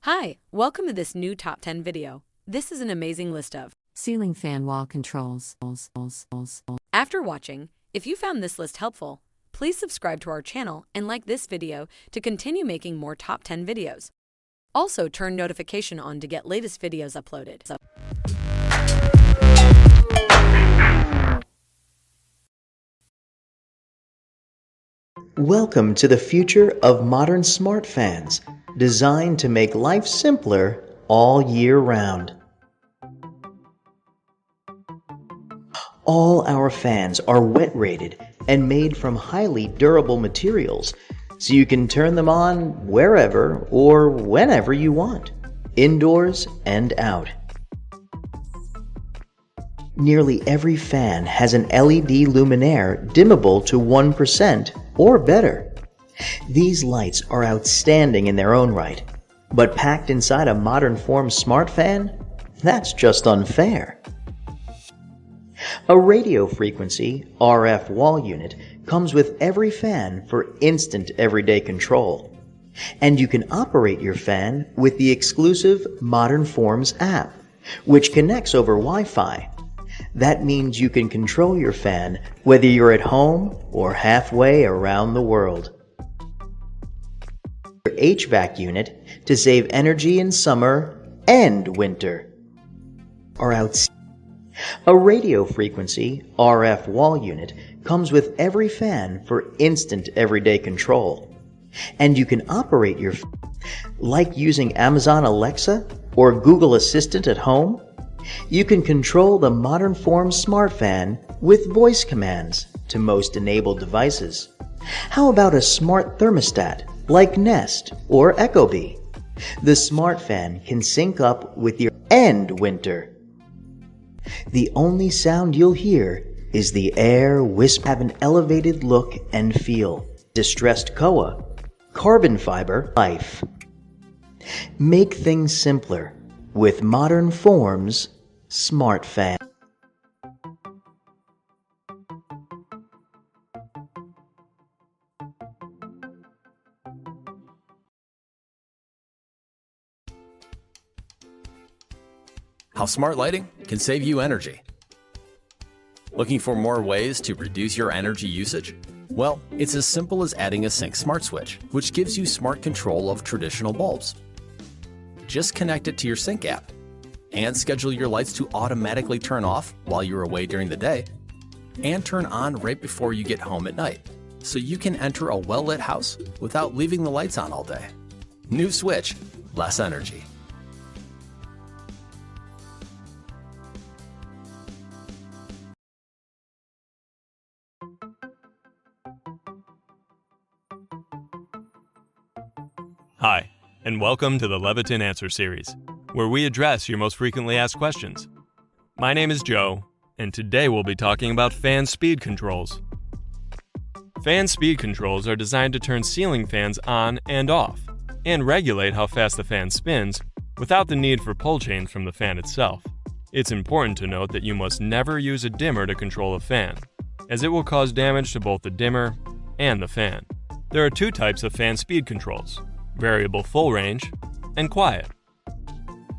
Hi, welcome to this new Top 10 video. This is an amazing list of ceiling fan wall controls. After watching, if you found this list helpful, please subscribe to our channel and like this video to continue making more Top 10 videos. Also, turn notification on to get latest videos uploaded. Welcome to the future of modern smart fans, designed to make life simpler all year round. All our fans are wet rated and made from highly durable materials, so you can turn them on wherever or whenever you want, indoors and out. Nearly every fan has an LED luminaire dimmable to 1% or better. These lights are outstanding in their own right, but packed inside a modern form smart fan? That's just unfair. A radio frequency RF wall unit comes with every fan for instant everyday control. And you can operate your fan with the exclusive Modern Forms app, which connects over Wi-Fi. That means you can control your fan whether you're at home or halfway around the world. Your HVAC unit to save energy in summer and winter. A radio frequency RF wall unit comes with every fan for instant everyday control. And you can operate your fan like using Amazon Alexa or Google Assistant at home. You can control the Modern Forms smart fan with voice commands to most enabled devices. How about a smart thermostat like Nest or Ecobee? The smart fan can sync up with your and winter. The only sound you'll hear is the air whisper. Have an elevated look and feel. Distressed koa, carbon fiber, life. Make things simpler with Modern Forms smart fan. How smart lighting can save you energy. Looking for more ways to reduce your energy usage? Well, it's as simple as adding a CYNC smart switch, which gives you smart control of traditional bulbs. Just connect it to your CYNC app and schedule your lights to automatically turn off while you're away during the day and turn on right before you get home at night, so you can enter a well-lit house without leaving the lights on all day. New switch, less energy. Hi, and welcome to the Leviton Answer Series, where we address your most frequently asked questions. My name is Joe, and today we'll be talking about fan speed controls. Fan speed controls are designed to turn ceiling fans on and off, and regulate how fast the fan spins without the need for pull chains from the fan itself. It's important to note that you must never use a dimmer to control a fan, as it will cause damage to both the dimmer and the fan. There are two types of fan speed controls: variable full range and quiet.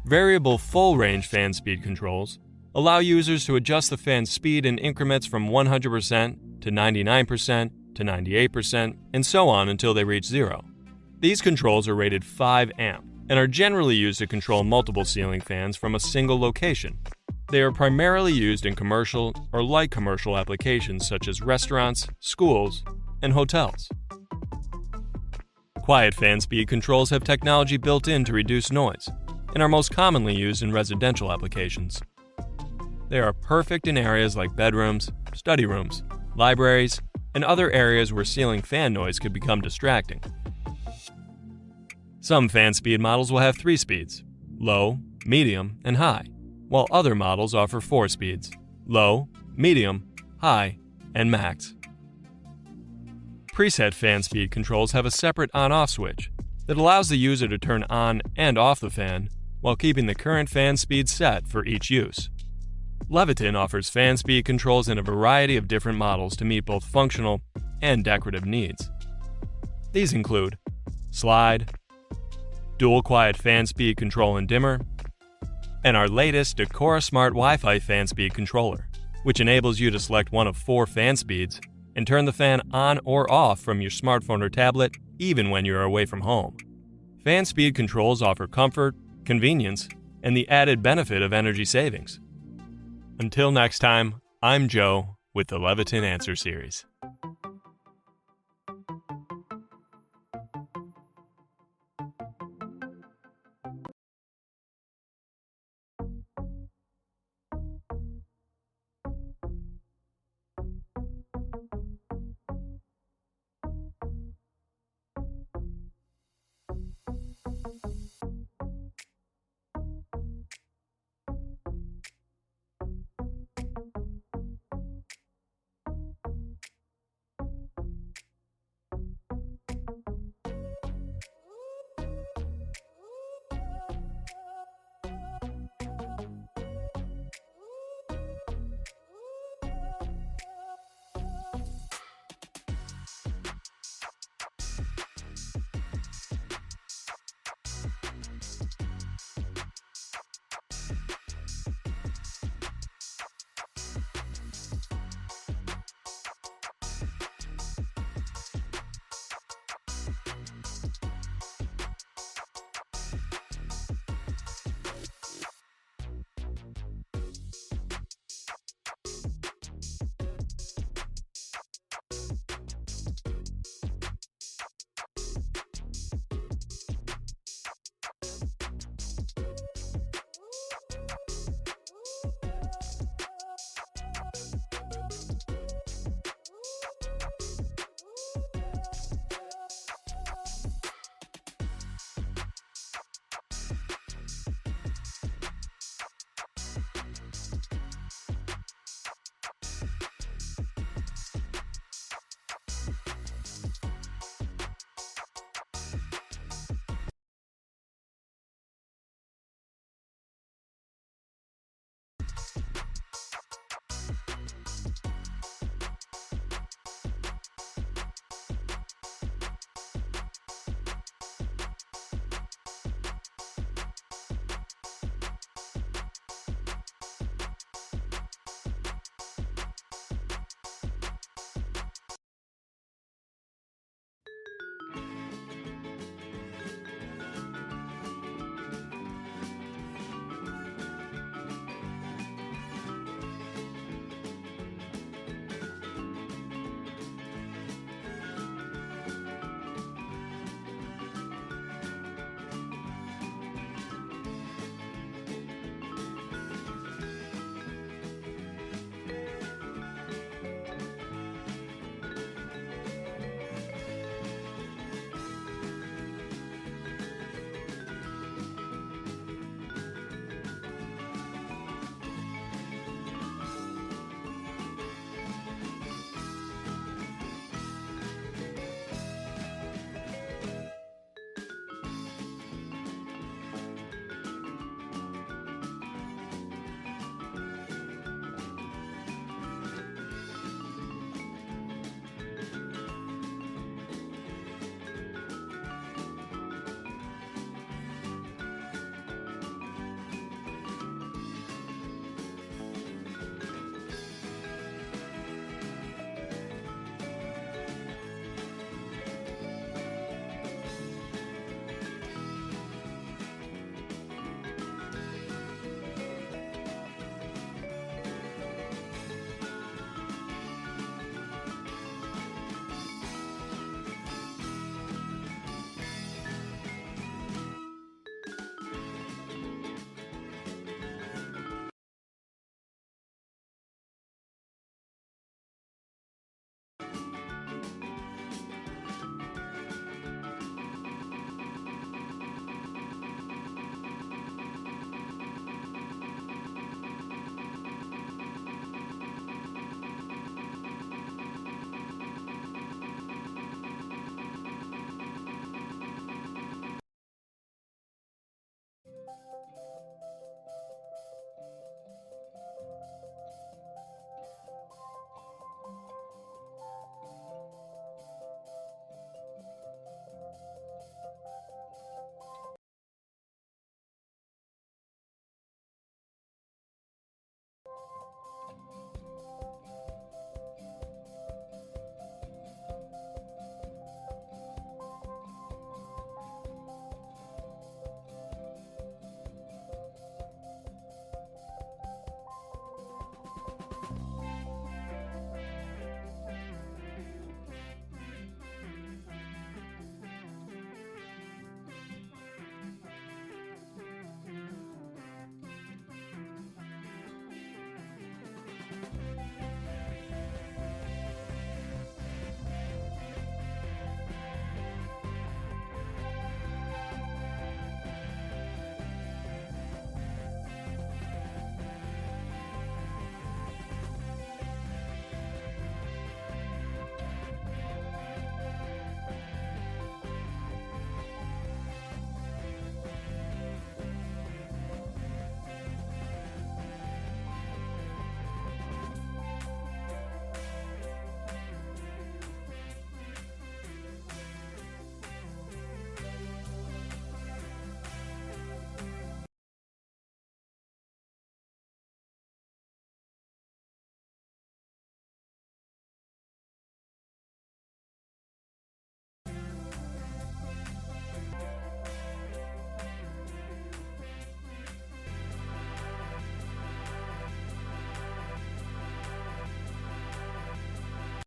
Variable full range fan speed controls allow users to adjust the fan speed in increments from 100% to 99% to 98% and so on until they reach 0. These controls are rated 5 amp and are generally used to control multiple ceiling fans from a single location. They are primarily used in commercial or light commercial applications such as restaurants, schools, and hotels. Quiet fan speed controls have technology built in to reduce noise and are most commonly used in residential applications. They are perfect in areas like bedrooms, study rooms, libraries, and other areas where ceiling fan noise could become distracting. Some fan speed models will have 3 speeds: low, medium, and high, while other models offer 4 speeds: low, medium, high, and max. Preset fan speed controls have a separate on-off switch that allows the user to turn on and off the fan while keeping the current fan speed set for each use. Leviton offers fan speed controls in a variety of different models to meet both functional and decorative needs. These include slide, dual quiet fan speed control and dimmer, and our latest Decora Smart Wi-Fi fan speed controller, which enables you to select one of 4 fan speeds and turn the fan on or off from your smartphone or tablet even when you are away from home. Fan speed controls offer comfort, convenience, and the added benefit of energy savings. Until next time, I'm Joe with the Leviton Answer Series.